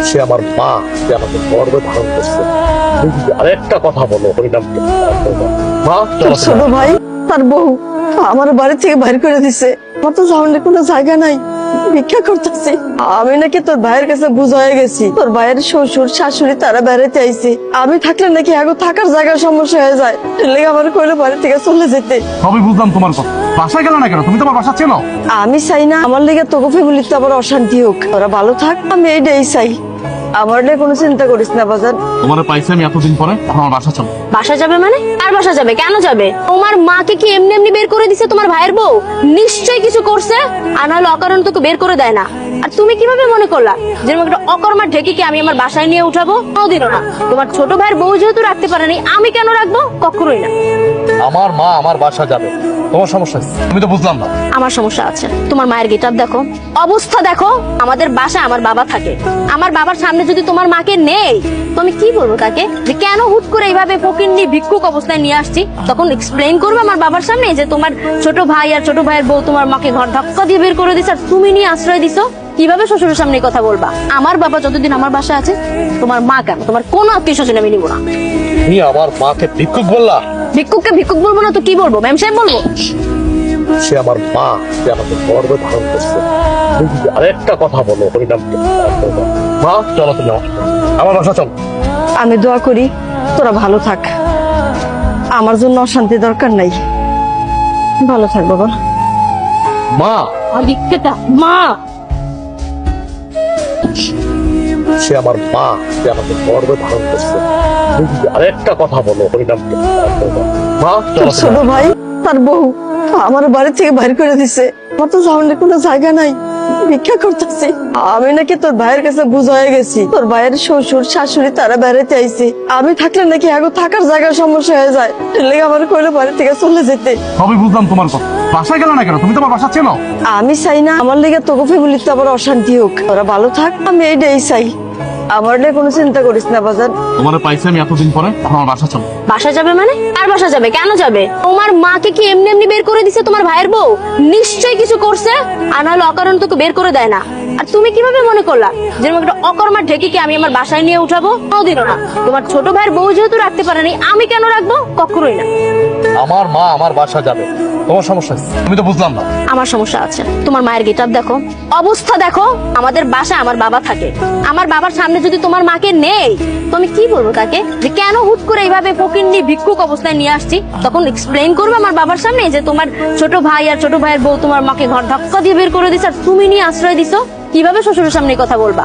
সে আমার মা, সে আমাকে গর্বে ধারণ করছে। তুমি যদি আরেকটা কথা বলো হরিনাম মা, চলো ছোট ভাই তার বউ আমার বাড়ি থেকে বাইর করে দিছে। আমার তো সামনে কোনো জায়গা নাই, ভিক্ষা করতেছি। আমি নাকি তোর ভাইয়ের কাছে বুঝ হয়ে গেছি, তোর ভাইয়ের শ্বশুর শাশুড়ি তারা বেড়াতে আইছে। আমি থাকলে নাকি আগে থাকার জায়গার সমস্যা হয়ে যায়, লেগে আমার কইলো বাড়ি থেকে চলে যেতে। সবই বুঝলাম তোমার কথা, বাসায় গেল না কেন? তুমি তোমার বাসা চেনো? আমি চাই না আমার লেগে তোকে ফ্যামিলিতে আবার অশান্তি হোক, তোরা ভালো থাক, আমি এইটাই চাই। আমার নিয়ে কোনো চিন্তা করিস না বাজার। তোমার পাইছি আমি এতদিন পরে, এখন আমার বাসা চলো। বাসা যাবে মানে? আর বাসা যাবে কেন যাবে? তোমার মাকে কি এমনি এমনি বের করে দিছে তোমার ভাইয়ের বউ? নিশ্চয়ই কিছু করছে, আর নাহলে অকারণ তোকে বের করে দেয় না। আর তুমি কিভাবে মনে করলা যেরকম একটা অকর্মার ঢেকিকে আমি আমার বাসায় নিয়ে উঠাবো? কোনোদিনও না। তোমার ছোট ভাইয়ের বউ যেহেতু রাখতে পারেনি, আমি কেন রাখবো? কখনোই না। আমার মা আমার বাসা যাবে, তোমার সমস্যা কি? আমি তো বুঝলাম না। আমার সমস্যা আছে। তোমার মায়ের গেটআপ দেখো, অবস্থা দেখো। আমাদের বাসায় আমার বাবা থাকে, আমার বাবার সামনে যদি তোমার মাকে নেই তো আমি কি বলবো তাকে যে কেন হুট করে এইভাবে ফকিন্নি ভিক্ষুক অবস্থায় নিয়ে আসছি? তখন এক্সপ্লেইন করবে আমার বাবার সামনে যে তোমার ছোট ভাই আর ছোট ভাইয়ের বউ তোমার মাকে ঘর ধাক্কা দিয়ে বের করে দিছে আর তুমি নিয়ে আশ্রয় দিছো। কিভাবে শ্বশুরের সামনে কথা বলবা? আমার বাবা যতদিন আমার বাসায় আছে, তোমার মা কেন, তোমার কোনো আত্মীয় স্বজন আমি নিবো না। তুমি আমার মাকে ভিক্ষুক বললা? ভিক্ষুককে ভিক্ষুক বলবো না তো কি বলবো? ম্যাম সাহেব বলবো। সে আমার মা, সে আমাকে গর্বে ধারণ করছে। তুমি যদি আরেকটা কথা বলো হরিনাম মা, চলো তুমি আমার বাসা চলো। আমি দোয়া করি তোরা ভালো থাক, আমার জন্য অশান্তি দরকার নাই। ভালো থাক বাবা। মা, ভিক্ষেতা মা, সে আমার মা, সে আমাকে গর্বে ধারণ করছে। তুমি যদি আরেকটা কথা বলো হরিনাম মা, চলো ছোট ভাই তার বউ আমার বাড়ি থেকে বাইর করে দিছে। আমার তো সামনে কোনো জায়গা নাই, ভিক্ষা করতেছি। আমি নাকি তোর ভাইয়ের কাছে বুঝ হয়ে গেছি, তোর ভাইয়ের শ্বশুর শাশুড়ি তারা বেড়াতে আইছে। আমি থাকলে নাকি আগে থাকার জায়গার সমস্যা হয়ে যায়, লেগে আমার কইলো বাড়ি থেকে চলে যেতে। সবই বুঝলাম তোমার কথা, বাসায় গেল না কেন? তুমি তোমার বাসা চেনো? আমি চাই না আমার লেগে তোকে ফ্যামিলিতে আবার অশান্তি হোক, তোরা ভালো থাক, আমি এইটাই চাই। আমার নিয়ে কোনো চিন্তা করিস না বাজার। তোমার পাইছি আমি এতদিন পরে, এখন আমার বাসা চলো। বাসা যাবে মানে? আর বাসা যাবে কেন যাবে? তোমার মাকে কি এমনি এমনি বের করে দিছে তোমার ভাইয়ের বউ? নিশ্চয়ই কিছু করছে, আর নাহলে অকারণ তোকে বের করে দেয় না। আর তুমি কিভাবে মনে করলা যেরকম একটা অকর্মার ঢেকিকে আমি আমার বাসায় নিয়ে উঠাবো? কোনোদিনও না। তোমার ছোট ভাইয়ের বউ যেহেতু রাখতে পারেনি, আমি কেন রাখবো? কখনোই না। আমার মা আমার বাসা যাবে, তোমার সমস্যা কি? আমি তো বুঝলাম না। আমার সমস্যা আছে। তোমার মায়ের গেটআপ দেখো, অবস্থা দেখো। আমাদের বাসায় আমার বাবা থাকে, আমার বাবার সামনে যদি তোমার মাকে নেই তো আমি কি বলবো তাকে যে কেন হুট করে এইভাবে ফকিন্নি ভিক্ষুক অবস্থায় নিয়ে আসছি? তখন এক্সপ্লেইন করবে আমার বাবার সামনে যে তোমার ছোট ভাই আর ছোট ভাইয়ের বউ তোমার মাকে ঘর ধাক্কা দিয়ে বের করে দিছে আর তুমি নিয়ে আশ্রয় দিছো। কিভাবে শ্বশুরের সামনে কথা বলবা?